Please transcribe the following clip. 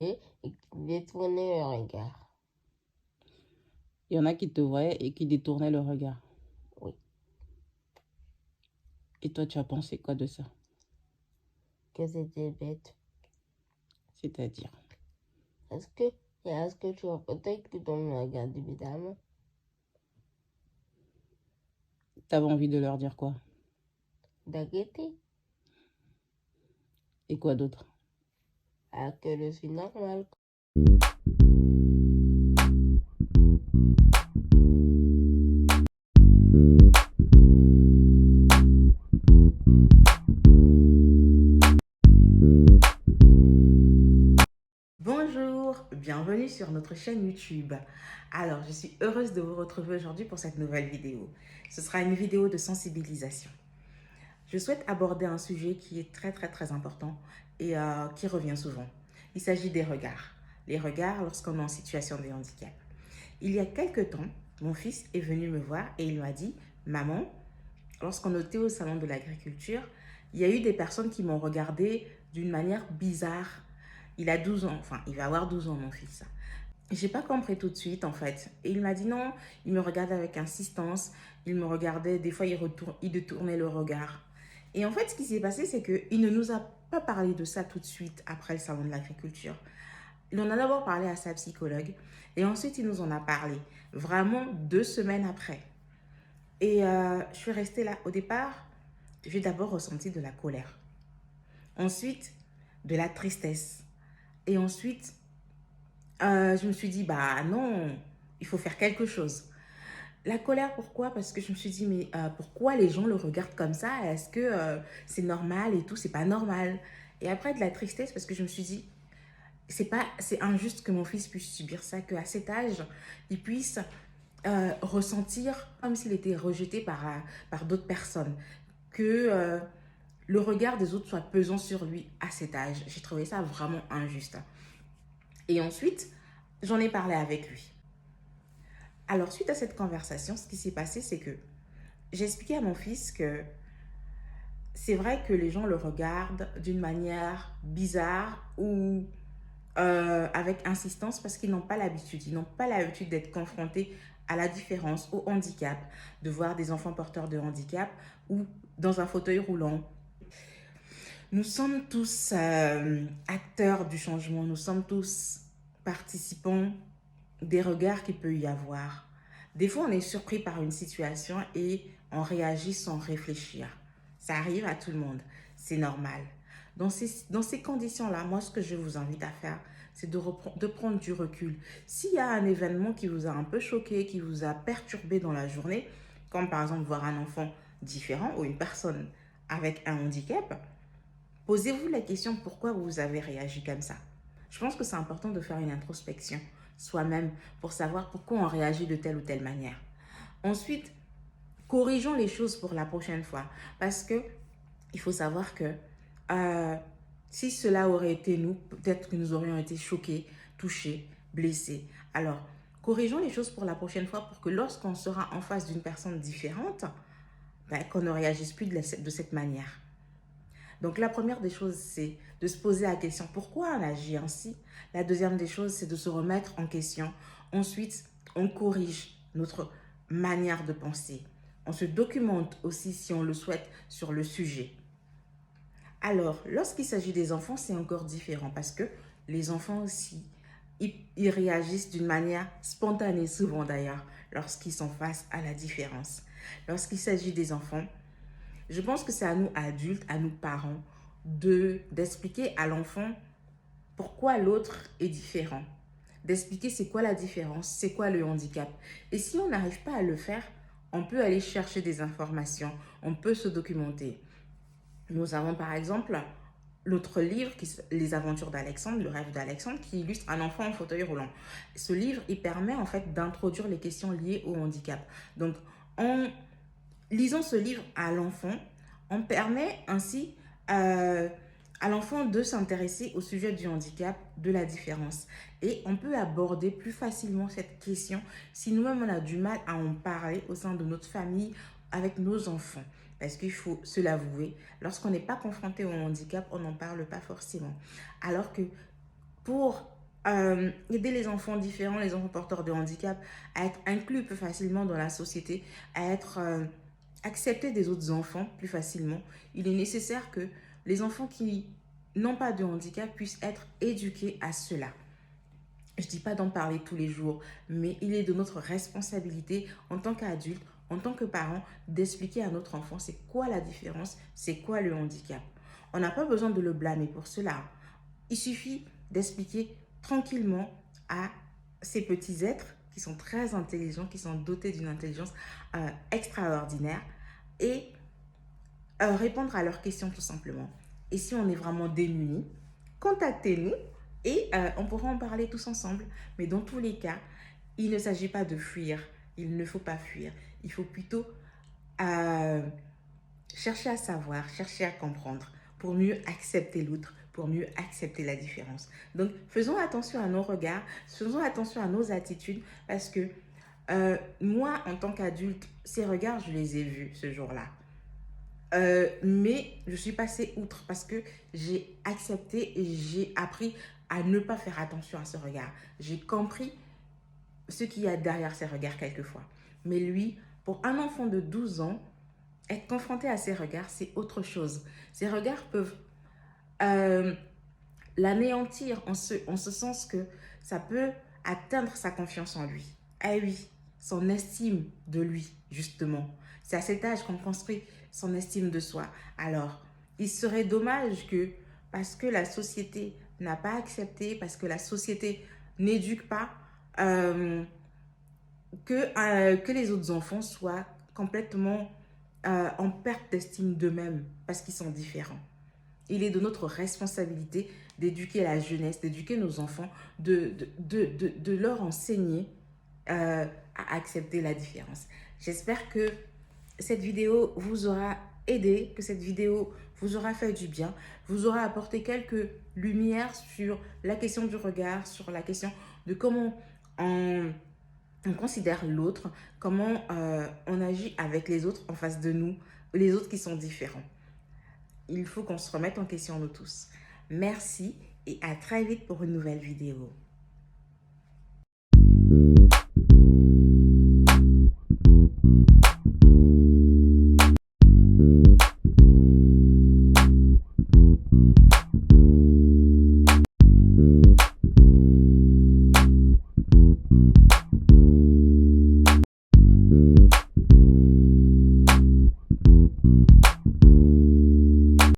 et qui détournaient le regard. Il y en a qui te voyaient et qui détournaient le regard. Oui. Et toi, tu as pensé quoi de ça? Que c'était bête. C'est-à-dire? Est-ce que tu as peut-être que tu me regardes évidemment? T'avais envie de leur dire quoi? D'arrêter. Et quoi d'autre? Que je suis normal. Bonjour, bienvenue sur notre chaîne YouTube. Alors, je suis heureuse de vous retrouver aujourd'hui pour cette nouvelle vidéo. Ce sera une vidéo de sensibilisation. Je souhaite aborder un sujet qui est très important et qui revient souvent. Il s'agit des regards. Les regards lorsqu'on est en situation de handicap. Il y a quelques temps, mon fils est venu me voir et il m'a dit « Maman, lorsqu'on était au salon de l'agriculture, il y a eu des personnes qui m'ont regardé d'une manière bizarre. Il a 12 ans, enfin, il va avoir 12 ans, mon fils. J'ai pas compris tout de suite, en fait. Et il m'a dit non, il me regardait avec insistance. Il me regardait, des fois, il détournait le regard. Et en fait, ce qui s'est passé, c'est qu'il ne nous a pas parlé de ça tout de suite après le salon de l'agriculture. Il en a d'abord parlé à sa psychologue et ensuite, il nous en a parlé, vraiment 2 semaines après. Et je suis restée là. Au départ, j'ai d'abord ressenti de la colère. Ensuite, de la tristesse. Et ensuite, je me suis dit, bah non, il faut faire quelque chose. La colère, pourquoi? Parce que je me suis dit, mais pourquoi les gens le regardent comme ça? Est-ce que c'est normal et tout? C'est pas normal. Et après, de la tristesse, parce que je me suis dit, c'est injuste que mon fils puisse subir ça, qu'à cet âge, il puisse ressentir comme s'il était rejeté par d'autres personnes. Que le regard des autres soit pesant sur lui à cet âge. J'ai trouvé ça vraiment injuste. Et ensuite, j'en ai parlé avec lui. Alors, suite à cette conversation, ce qui s'est passé, c'est que j'ai expliqué à mon fils que c'est vrai que les gens le regardent d'une manière bizarre ou avec insistance parce qu'ils n'ont pas l'habitude. Ils n'ont pas l'habitude d'être confrontés à la différence, au handicap, de voir des enfants porteurs de handicap ou dans un fauteuil roulant. Nous sommes tous acteurs du changement, nous sommes tous participants des regards qu'il peut y avoir. Des fois, on est surpris par une situation et on réagit sans réfléchir. Ça arrive à tout le monde, c'est normal. Dans ces conditions-là, moi, ce que je vous invite à faire, c'est de prendre du recul. S'il y a un événement qui vous a un peu choqué, qui vous a perturbé dans la journée, comme par exemple voir un enfant différent ou une personne avec un handicap, posez-vous la question pourquoi vous avez réagi comme ça. Je pense que c'est important de faire une introspection soi-même pour savoir pourquoi on réagit de telle ou telle manière. Ensuite, corrigeons les choses pour la prochaine fois parce que il faut savoir que si cela aurait été nous, peut-être que nous aurions été choqués, touchés, blessés. Alors, corrigeons les choses pour la prochaine fois pour que lorsqu'on sera en face d'une personne différente, ben, qu'on ne réagisse plus de cette manière. Donc la première des choses, c'est de se poser la question pourquoi on agit ainsi. La deuxième des choses, c'est de se remettre en question. Ensuite, on corrige notre manière de penser. On se documente aussi, si on le souhaite, sur le sujet. Alors, lorsqu'il s'agit des enfants, c'est encore différent parce que les enfants aussi, ils réagissent d'une manière spontanée, souvent d'ailleurs, lorsqu'ils sont face à la différence. Lorsqu'il s'agit des enfants, je pense que c'est à nous adultes, à nous parents, d'expliquer à l'enfant pourquoi l'autre est différent. D'expliquer c'est quoi la différence, c'est quoi le handicap. Et si on n'arrive pas à le faire, on peut aller chercher des informations, on peut se documenter. Nous avons par exemple notre livre, Les aventures d'Alexandre, le rêve d'Alexandre, qui illustre un enfant en fauteuil roulant. Ce livre, il permet en fait d'introduire les questions liées au handicap. Donc, en lisant ce livre à l'enfant, on permet ainsi à l'enfant de s'intéresser au sujet du handicap, de la différence. Et on peut aborder plus facilement cette question si nous-mêmes on a du mal à en parler au sein de notre famille avec nos enfants. Parce qu'il faut se l'avouer, lorsqu'on n'est pas confronté au handicap, on n'en parle pas forcément. Alors que pour aider les enfants différents, les enfants porteurs de handicap, à être inclus plus facilement dans la société, à être acceptés des autres enfants plus facilement, il est nécessaire que les enfants qui n'ont pas de handicap puissent être éduqués à cela. Je ne dis pas d'en parler tous les jours, mais il est de notre responsabilité en tant qu'adulte, en tant que parent, d'expliquer à notre enfant c'est quoi la différence, c'est quoi le handicap. On n'a pas besoin de le blâmer pour cela. Il suffit d'expliquer tranquillement à ces petits êtres qui sont très intelligents, qui sont dotés d'une intelligence extraordinaire et répondre à leurs questions tout simplement. Et si on est vraiment démunis, contactez-nous et on pourra en parler tous ensemble. Mais dans tous les cas, il ne s'agit pas de fuir. Il ne faut pas fuir. Il faut plutôt chercher à savoir, chercher à comprendre pour mieux accepter l'autre, pour mieux accepter la différence. Donc, faisons attention à nos regards, faisons attention à nos attitudes parce que moi, en tant qu'adulte, ces regards, je les ai vus ce jour-là. Mais je suis passée outre parce que j'ai accepté et j'ai appris à ne pas faire attention à ce regard. J'ai compris ce qu'il y a derrière ces regards quelquefois. Mais lui, pour un enfant de 12 ans, être confronté à ces regards, c'est autre chose. Ces regards peuvent l'anéantir en ce sens que ça peut atteindre sa confiance en lui. Ah oui, son estime de lui, justement. C'est à cet âge qu'on construit son estime de soi. Alors, il serait dommage que, parce que la société n'a pas accepté, parce que la société n'éduque pas, que les autres enfants soient complètement en perte d'estime d'eux-mêmes parce qu'ils sont différents. Il est de notre responsabilité d'éduquer la jeunesse, d'éduquer nos enfants, de leur enseigner à accepter la différence. J'espère que cette vidéo vous aura aidé, que cette vidéo vous aura fait du bien, vous aura apporté quelques lumières sur la question du regard, sur la question de comment on considère l'autre, comment on agit avec les autres en face de nous, les autres qui sont différents. Il faut qu'on se remette en question nous tous. Merci et à très vite pour une nouvelle vidéo.